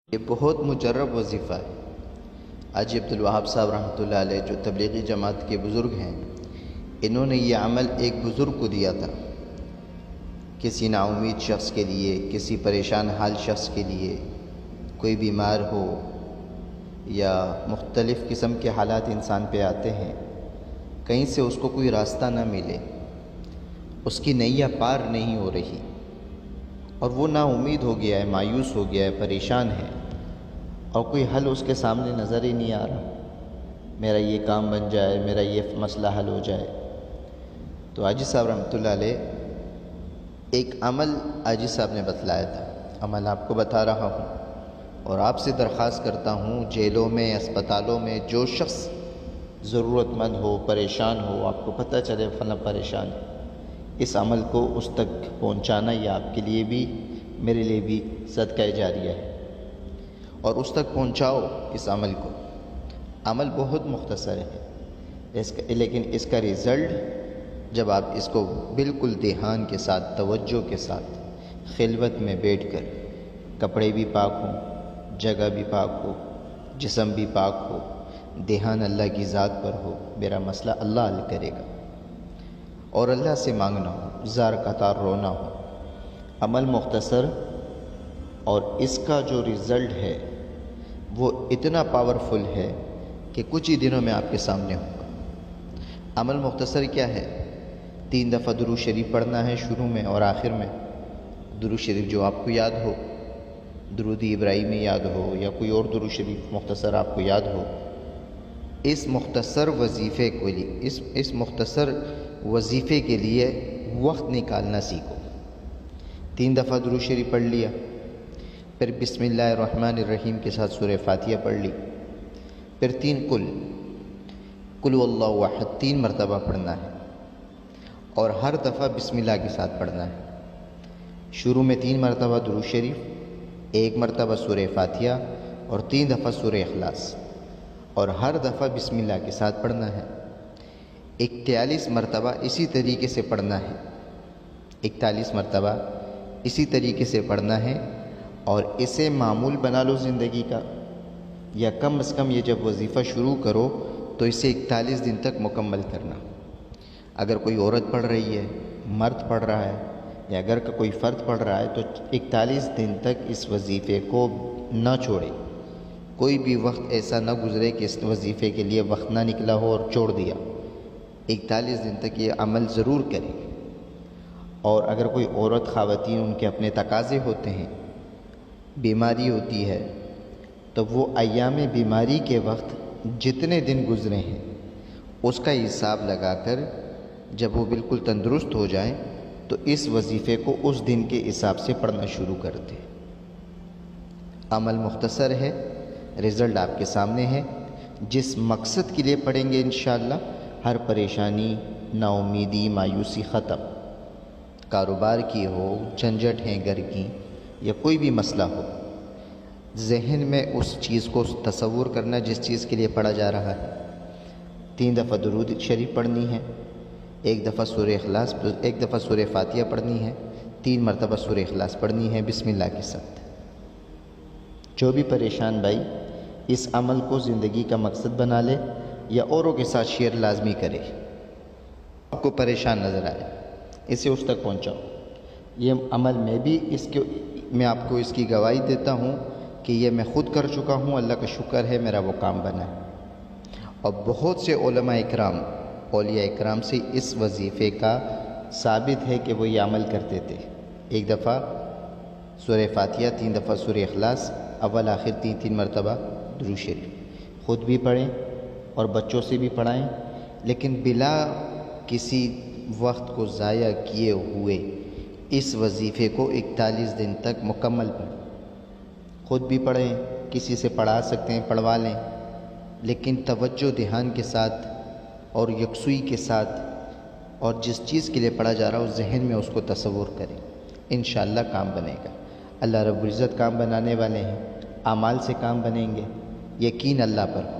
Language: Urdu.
یہ بہت مجرب وظیفہ ہے۔ حاجی عبدالوہاب صاحب رحمۃ اللہ علیہ جو تبلیغی جماعت کے بزرگ ہیں، انہوں نے یہ عمل ایک بزرگ کو دیا تھا۔ کسی نا امید شخص کے لیے، کسی پریشان حال شخص کے لیے، کوئی بیمار ہو یا مختلف قسم کے حالات انسان پہ آتے ہیں، کہیں سے اس کو کوئی راستہ نہ ملے، اس کی نیا پار نہیں ہو رہی اور وہ نا امید ہو گیا ہے، مایوس ہو گیا ہے، پریشان ہے اور کوئی حل اس کے سامنے نظر ہی نہیں آ رہا، میرا یہ کام بن جائے، میرا یہ مسئلہ حل ہو جائے۔ تو حاجی صاحب رحمۃ اللہ علیہ ایک عمل حاجی صاحب نے بتلایا تھا، عمل آپ کو بتا رہا ہوں اور آپ سے درخواست کرتا ہوں، جیلوں میں، اسپتالوں میں جو شخص ضرورت مند ہو، پریشان ہو، آپ کو پتہ چلے فلاں پریشان ہے، اس عمل کو اس تک پہنچانا یہ آپ کے لیے بھی میرے لیے بھی صدقہ جاریہ ہے، اور اس تک پہنچاؤ اس عمل کو۔ عمل بہت مختصر ہے لیکن اس کا رزلٹ جب آپ اس کو بالکل دھیان کے ساتھ، توجہ کے ساتھ، خلوت میں بیٹھ کر، کپڑے بھی پاک ہوں، جگہ بھی پاک ہو، جسم بھی پاک ہو، دھیان اللہ کی ذات پر ہو، میرا مسئلہ اللہ حل کرے گا، اور اللہ سے مانگنا ہو، زار قطار رونا ہو۔ عمل مختصر اور اس کا جو رزلٹ ہے وہ اتنا پاورفل ہے کہ کچھ ہی دنوں میں آپ کے سامنے ہوگا۔ عمل مختصر کیا ہے؟ 3 دفعہ درود شریف پڑھنا ہے، شروع میں اور آخر میں۔ درود شریف جو آپ کو یاد ہو، درود ابراہیمی یاد ہو یا کوئی اور درود شریف مختصر آپ کو یاد ہو، اس مختصر وظیفے کے لیے وقت نکالنا سیکھو۔ 3 دفعہ درود شریف پڑھ لیا، پھر بسم اللہ الرحمن الرحیم کے ساتھ سورہ فاتحہ پڑھ لی، پھر 3 قل واللہ احد 3 مرتبہ پڑھنا ہے، اور ہر دفعہ بسم اللہ کے ساتھ پڑھنا ہے۔ شروع میں 3 مرتبہ درود شریف، 1 مرتبہ سورہ فاتحہ اور 3 دفعہ سورہ اخلاص، اور ہر دفعہ بسم اللہ کے ساتھ پڑھنا ہے۔ 41 مرتبہ اسی طریقے سے پڑھنا ہے، 41 مرتبہ اسی طریقے سے پڑھنا ہے، اور اسے معمول بنا لو زندگی کا، یا کم از کم یہ جب وظیفہ شروع کرو تو اسے 41 دن تک مکمل کرنا۔ اگر کوئی عورت پڑھ رہی ہے، مرد پڑھ رہا ہے، یا اگر کوئی فرد پڑھ رہا ہے تو 41 دن تک اس وظیفے کو نہ چھوڑے۔ کوئی بھی وقت ایسا نہ گزرے کہ اس وظیفے کے لیے وقت نہ نکلا ہو اور چھوڑ دیا۔ 41 دن تک یہ عمل ضرور کریں۔ اور اگر کوئی عورت، خواتین، ان کے اپنے تقاضے ہوتے ہیں، بیماری ہوتی ہے، تو وہ ایام بیماری کے وقت جتنے دن گزرے ہیں اس کا حساب لگا کر جب وہ بالکل تندرست ہو جائیں تو اس وظیفے کو اس دن کے حساب سے پڑھنا شروع کر دیں۔ عمل مختصر ہے، رزلٹ آپ کے سامنے ہے۔ جس مقصد کے لیے پڑھیں گے انشاءاللہ ہر پریشانی، نا امیدی، مایوسی ختم۔ کاروبار کی ہو، جھنجھٹ ہیں گھر کی، یا کوئی بھی مسئلہ ہو، ذہن میں اس چیز کو تصور کرنا جس چیز کے لیے پڑھا جا رہا ہے۔ 3 دفعہ درود شریف پڑھنی ہے، 1 دفعہ سورہ اخلاص، 1 دفعہ سورہ فاتحہ پڑھنی ہے، 3 مرتبہ سورہ اخلاص پڑھنی ہے بسم اللہ کے ساتھ۔ جو بھی پریشان بھائی اس عمل کو زندگی کا مقصد بنا لے یا اوروں کے ساتھ شیئر لازمی کرے، آپ کو پریشان نظر آئے اسے اس تک پہنچاؤ۔ یہ عمل میں آپ کو اس کی گواہی دیتا ہوں کہ یہ میں خود کر چکا ہوں، اللہ کا شکر ہے میرا وہ کام بنا ہے۔ اور بہت سے علماء اکرام، اولیاء اکرام سے اس وظیفے کا ثابت ہے کہ وہ یہ عمل کرتے تھے۔ 1 دفعہ سورہ فاتحہ، 3 دفعہ سورہ اخلاص، اول آخر 3 مرتبہ درود شریف۔ خود بھی پڑھیں اور بچوں سے بھی پڑھائیں، لیکن بلا کسی وقت کو ضائع کیے ہوئے اس وظیفے کو 41 دن تک مکمل پڑھیں۔ خود بھی پڑھیں، کسی سے پڑھا سکتے ہیں پڑھوا لیں، لیکن توجہ، دھیان کے ساتھ اور یکسوئی کے ساتھ، اور جس چیز کے لیے پڑھا جا رہا ہو ذہن میں اس کو تصور کریں، انشاءاللہ کام بنے گا۔ اللہ رب العزت کام بنانے والے ہیں، اعمال سے کام بنیں گے، یقین اللہ پر۔